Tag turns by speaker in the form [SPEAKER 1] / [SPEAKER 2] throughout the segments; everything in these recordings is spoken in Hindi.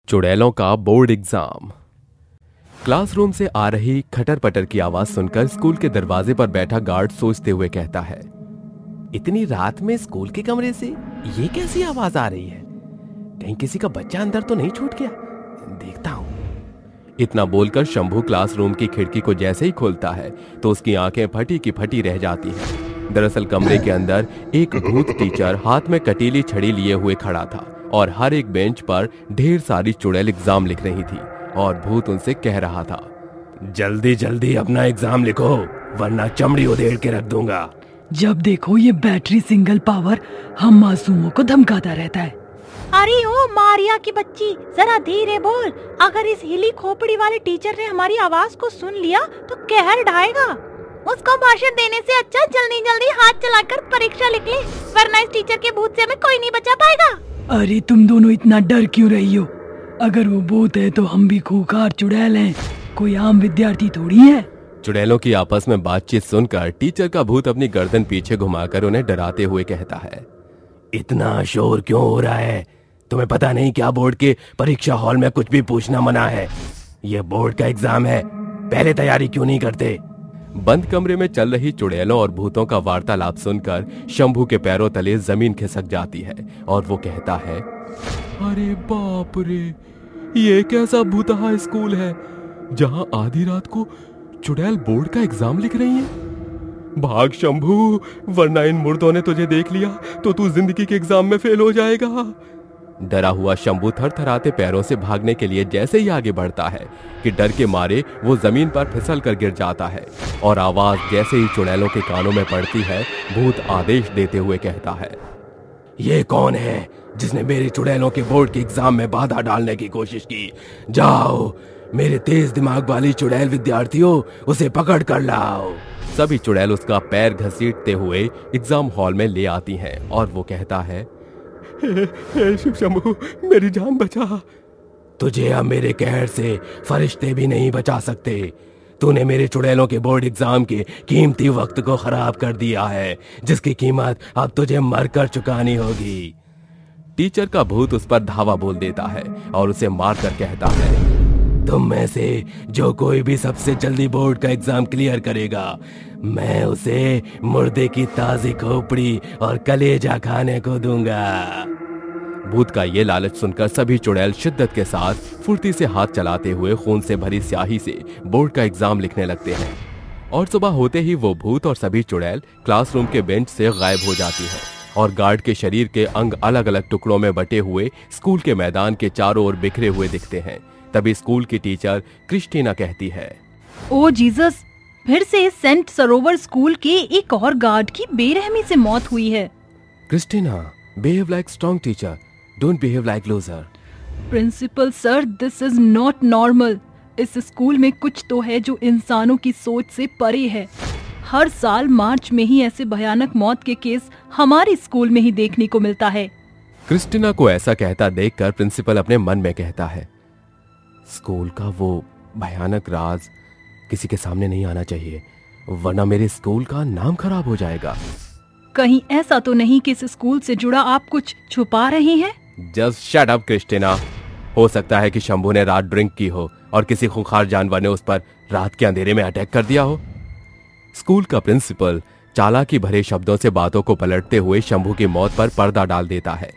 [SPEAKER 1] चुड़ैलों का बोर्ड एग्जाम। क्लासरूम से आ रही खटर पटर की आवाज सुनकर स्कूल के दरवाजे पर बैठा गार्ड सोचते हुए कहता है, इतनी रात में स्कूल के कमरे से ये कैसी आवाज आ रही है? कहीं किसी का बच्चा अंदर तो नहीं छूट गया? देखता हूं। इतना बोलकर शंभू क्लासरूम की खिड़की को जैसे ही खोलता है तो उसकी आंखें फटी की फटी रह जाती हैं। दरअसल कमरे के अंदर एक भूत टीचर हाथ में कटीली छड़ी लिए हुए खड़ा था और हर एक बेंच पर ढेर सारी चुड़ैल एग्जाम लिख रही थी और भूत उनसे कह रहा था, जल्दी जल्दी अपना एग्जाम लिखो वरना चमड़ी उधेड़ के रख दूंगा।
[SPEAKER 2] जब देखो ये बैटरी सिंगल पावर हम मासूमों को धमकाता रहता है।
[SPEAKER 3] अरे ओ मारिया की बच्ची, जरा धीरे बोल। अगर इस हिली खोपड़ी वाले टीचर ने हमारी आवाज को सुन लिया तो कहर ढाएगा। उसको भाषण देने से अच्छा जल्दी जल्दी हाथ चलाकर परीक्षा लिख ले, वरना इस टीचर के भूत से हमें कोई नहीं बचा पाएगा।
[SPEAKER 2] अरे तुम दोनों इतना डर क्यों रही हो? अगर वो भूत है तो हम भी खूंखार चुड़ैल हैं, कोई आम विद्यार्थी थोड़ी है।
[SPEAKER 1] चुड़ैलों की आपस में बातचीत सुनकर टीचर का भूत अपनी गर्दन पीछे घुमाकर उन्हें डराते हुए कहता है, इतना शोर क्यों हो रहा है? तुम्हें पता नहीं क्या बोर्ड के परीक्षा हॉल में कुछ भी पूछना मना है? यह बोर्ड का एग्जाम है, पहले तैयारी क्यों नहीं करते? बंद कमरे में चल रही चुड़ैलों और भूतों का वार्तालाप सुनकर शंभू के पैरों तले जमीन खिसक जाती है और वो कहता है, अरे बाप रे, ये कैसा भूतहा स्कूल है जहां आधी रात को चुड़ैल बोर्ड का एग्जाम लिख रही है? भाग शंभू, वरना इन मुर्दों ने तुझे देख लिया तो तू जिंदगी के एग्जाम में फेल हो जाएगा। डरा हुआ शंभू थरथराते पैरों से भागने के लिए जैसे ही आगे बढ़ता है कि डर के मारे वो जमीन पर फिसल कर गिर जाता है और आवाज जैसे ही चुड़ैलों के कानों में पड़ती है भूत आदेश देते हुए कहता है, ये कौन है जिसने मेरी चुड़ैलों के बोर्ड के एग्जाम में बाधा डालने की कोशिश की? जाओ, मेरे तेज दिमाग वाली चुड़ैल विद्यार्थियों, उसे पकड़ कर लाओ। सभी चुड़ैल उसका पैर घसीटते हुए एग्जाम हॉल में ले आती हैं और वो कहता है, शिव शंभू, मेरी जान बचा। तुझे अब मेरे कहर से फरिश्ते भी नहीं बचा सकते। तूने मेरे चुड़ैलों के बोर्ड एग्जाम के कीमती वक्त को खराब कर दिया है, जिसकी कीमत अब तुझे मरकर चुकानी होगी। टीचर का भूत उस पर धावा बोल देता है और उसे मारकर कहता है, तुम में से जो कोई भी सबसे जल्दी बोर्ड का एग्जाम क्लियर करेगा, मैं उसे मुर्दे की ताजी खोपड़ी और कलेजा खाने को दूंगा। भूत का ये लालच सुनकर सभी चुड़ैल शिद्दत के साथ फुर्ती से हाथ चलाते हुए खून से भरी स्याही से बोर्ड का एग्जाम लिखने लगते हैं और सुबह होते ही वो भूत और सभी चुड़ैल क्लासरूम के बेंच से गायब हो जाती है और गार्ड के शरीर के अंग अलग अलग टुकड़ों में बटे हुए स्कूल के मैदान के चारों ओर बिखरे हुए दिखते हैं। तभी स्कूल की टीचर क्रिस्टीना कहती है,
[SPEAKER 3] ओ जीसस, फिर से सेंट सरोवर स्कूल के एक और गार्ड की बेरहमी से मौत हुई है।
[SPEAKER 1] Christina, behave like strong teacher, don't behave like loser.
[SPEAKER 3] Principal sir, this is not normal. इस स्कूल में कुछ तो है जो इंसानों की सोच से परे है। हर साल मार्च में ही ऐसे भयानक मौत के केस हमारे स्कूल में ही देखने को मिलता है।
[SPEAKER 1] क्रिस्टीना को ऐसा कहता देखकर प्रिंसिपल अपने मन में कहता है, स्कूल का वो भयानक राज किसी के सामने नहीं आना चाहिए, वरना मेरे स्कूल का नाम खराब हो जाएगा।
[SPEAKER 3] कहीं ऐसा तो नहीं कि इस स्कूल से जुड़ा आप कुछ छुपा रहे हैं?
[SPEAKER 1] Just shut up Christina. हो सकता है कि शंभू ने रात ड्रिंक की हो और किसी खूंखार जानवर ने उस पर रात के अंधेरे में अटैक कर दिया हो। स्कूल का प्रिंसिपल चालाकी भरे शब्दों से बातों को पलटते हुए शंभू की मौत पर पर्दा डाल देता है,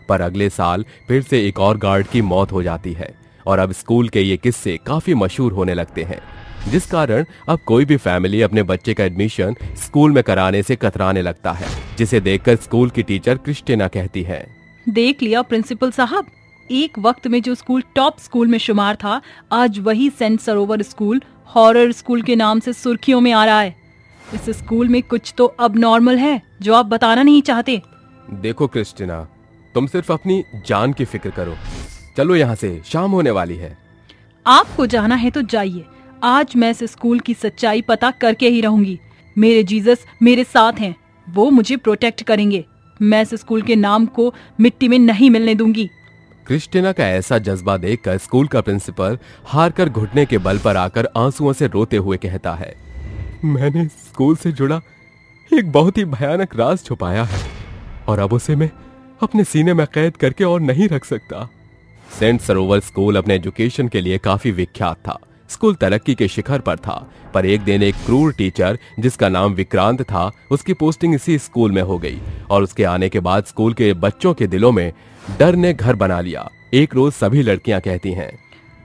[SPEAKER 1] पर अगले साल फिर से एक और गार्ड की मौत हो जाती है और अब स्कूल के ये किस्से काफी मशहूर होने लगते हैं, जिस कारण अब कोई भी फैमिली अपने बच्चे का एडमिशन स्कूल में कराने से कतराने लगता है, जिसे देखकर स्कूल की टीचर क्रिस्टीना कहती है, देख लिया प्रिंसिपल साहब, एक वक्त में जो स्कूल टॉप स्कूल में शुमार था, आज वही सेंट सरोवर स्कूल हॉरर स्कूल के नाम से सुर्खियों में आ रहा है। इस स्कूल में कुछ तो अब नॉर्मल है जो आप बताना नहीं चाहते। देखो क्रिस्टीना, तुम सिर्फ अपनी जान की फिक्र करो। चलो यहाँ से, शाम होने वाली है।
[SPEAKER 3] आपको जाना है तो जाइए, आज मैं इस स्कूल की सच्चाई पता करके ही रहूंगी। मेरे जीसस मेरे साथ हैं, वो मुझे प्रोटेक्ट करेंगे। मैं इस स्कूल के नाम को मिट्टी में नहीं मिलने दूंगी।
[SPEAKER 1] क्रिस्टीना का ऐसा जज्बा देखकर स्कूल का प्रिंसिपल हार कर घुटने के बल पर आकर आंसुओं से रोते हुए कहता है, मैंने स्कूल से जुड़ा एक बहुत ही भयानक राज छुपाया है और अब उसे मैं अपने सीने में कैद करके और नहीं रख सकता। सेंट सरोवर स्कूल अपने एजुकेशन के लिए काफी विख्यात था। स्कूल तरक्की के शिखर पर था, पर एक दिन एक क्रूर टीचर जिसका नाम विक्रांत था, उसकी पोस्टिंग इसी स्कूल में हो गई और उसके आने के बाद स्कूल के बच्चों के दिलों में डर ने घर बना लिया। एक रोज सभी लड़कियां कहती हैं,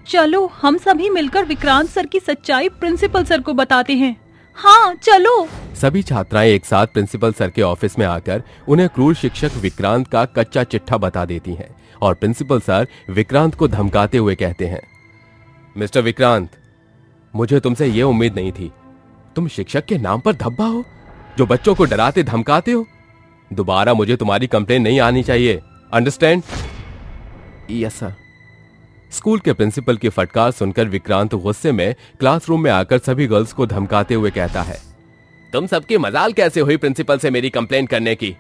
[SPEAKER 3] चलो हम सभी मिलकर विक्रांत सर की सच्चाई प्रिंसिपल सर को बताते हैं। हाँ चलो।
[SPEAKER 1] सभी छात्राएं एक साथ प्रिंसिपल सर के ऑफिस में आकर उन्हें क्रूर शिक्षक विक्रांत का कच्चा चिट्ठा बता देती हैं और प्रिंसिपल सर विक्रांत को धमकाते हुए कहते हैं, मिस्टर विक्रांत, मुझे तुमसे ये उम्मीद नहीं थी। तुम शिक्षक के नाम पर धब्बा हो जो बच्चों को डराते धमकाते हो। दोबारा मुझे तुम्हारी कंप्लेन नहीं आनी चाहिए, अंडरस्टैंड? Yes sir. स्कूल के प्रिंसिपल की फटकार सुनकर विक्रांत गुस्से में क्लासरूम में आकर सभी गर्ल्स को धमकाते हुए कहता है, तुम सबकी मजाल कैसे हुई प्रिंसिपल से मेरी कंप्लेंट करने की?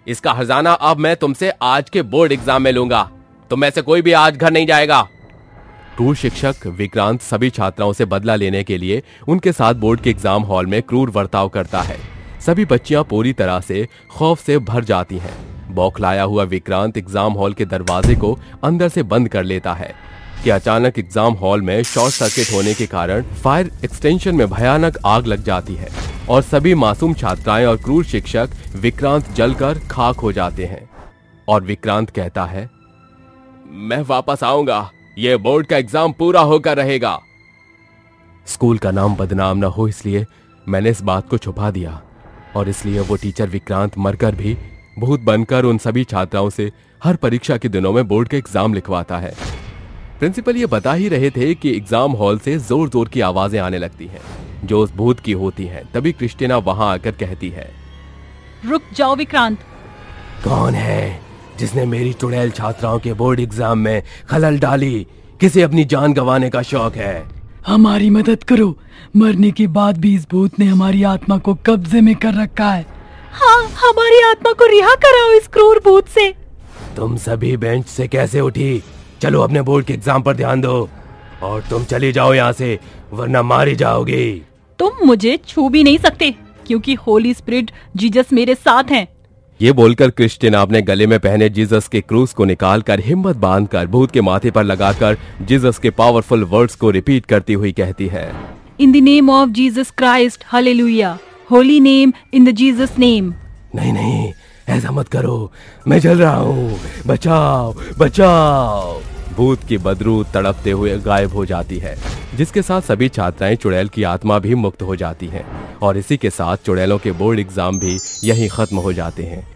[SPEAKER 1] इसका खजाना अब मैं तुमसे आज के बोर्ड एग्जाम में लूंगा। तुम में से कोई भी आज घर नहीं जाएगा। क्रूर शिक्षक विक्रांत सभी छात्राओं से बदला लेने के लिए उनके साथ बोर्ड के एग्जाम हॉल में क्रूर बर्ताव करता है। सभी बच्चियां पूरी तरह से खौफ से भर जाती हैं। बौखलाया हुआ विक्रांत एग्जाम हॉल के दरवाजे को अंदर से बंद कर लेता है कि अचानक एग्जाम हॉल में शॉर्ट सर्किट होने के कारण फायर एक्सटेंशन में भयानक आग लग जाती है और सभी मासूम छात्राएं और क्रूर शिक्षक विक्रांत जलकर खाक हो जाते हैं। और विक्रांत कहता है, मैं वापस आऊंगा, यह बोर्ड का एग्जाम पूरा होकर रहेगा। स्कूल का नाम बदनाम न हो इसलिए मैंने इस बात को छुपा दिया और इसलिए वो टीचर विक्रांत मरकर भी भूत बनकर उन सभी छात्राओं से हर परीक्षा के दिनों में बोर्ड के एग्जाम लिखवाता है। प्रिंसिपल ये बता ही रहे थे कि एग्जाम हॉल से जोर जोर की आवाजें आने लगती हैं जो उस भूत की होती हैं। तभी क्रिस्टीना वहां आकर कहती है,
[SPEAKER 3] रुक जाओ विक्रांत।
[SPEAKER 1] कौन है जिसने मेरी चुड़ैल छात्राओं के बोर्ड एग्जाम में खलल डाली? किसे अपनी जान गंवाने का शौक है?
[SPEAKER 2] हमारी मदद करो, मरने के बाद भी इस भूत ने हमारी आत्मा को कब्जे में कर रखा है।
[SPEAKER 3] हाँ, हमारी आत्मा को रिहा कराओ इस क्रूर भूत से।
[SPEAKER 1] तुम सभी बेंच से कैसे उठी? चलो अपने बोर्ड के एग्जाम पर ध्यान दो और तुम चली जाओ यहाँ से, वरना मारी जाओगी।
[SPEAKER 3] तुम मुझे छू भी नहीं सकते क्योंकि होली स्पिरिट जीसस मेरे साथ हैं।
[SPEAKER 1] ये बोलकर क्रिस्टीना अपने गले में पहने जीसस के क्रूस को निकालकर हिम्मत बांधकर भूत के माथे पर लगाकर जीसस के पावरफुल वर्ड्स को रिपीट करती हुई कहती है,
[SPEAKER 3] in the name of Jesus Christ, hallelujah, holy name in the Jesus name.
[SPEAKER 1] नहीं नहीं, ऐसा मत करो, मैं जल रहा हूँ, बचाओ बचाओ। भूत की बदबू तड़पते हुए गायब हो जाती है, जिसके साथ सभी छात्राएं चुड़ैल की आत्मा भी मुक्त हो जाती हैं और इसी के साथ चुड़ैलों के बोर्ड एग्जाम भी यहीं खत्म हो जाते हैं।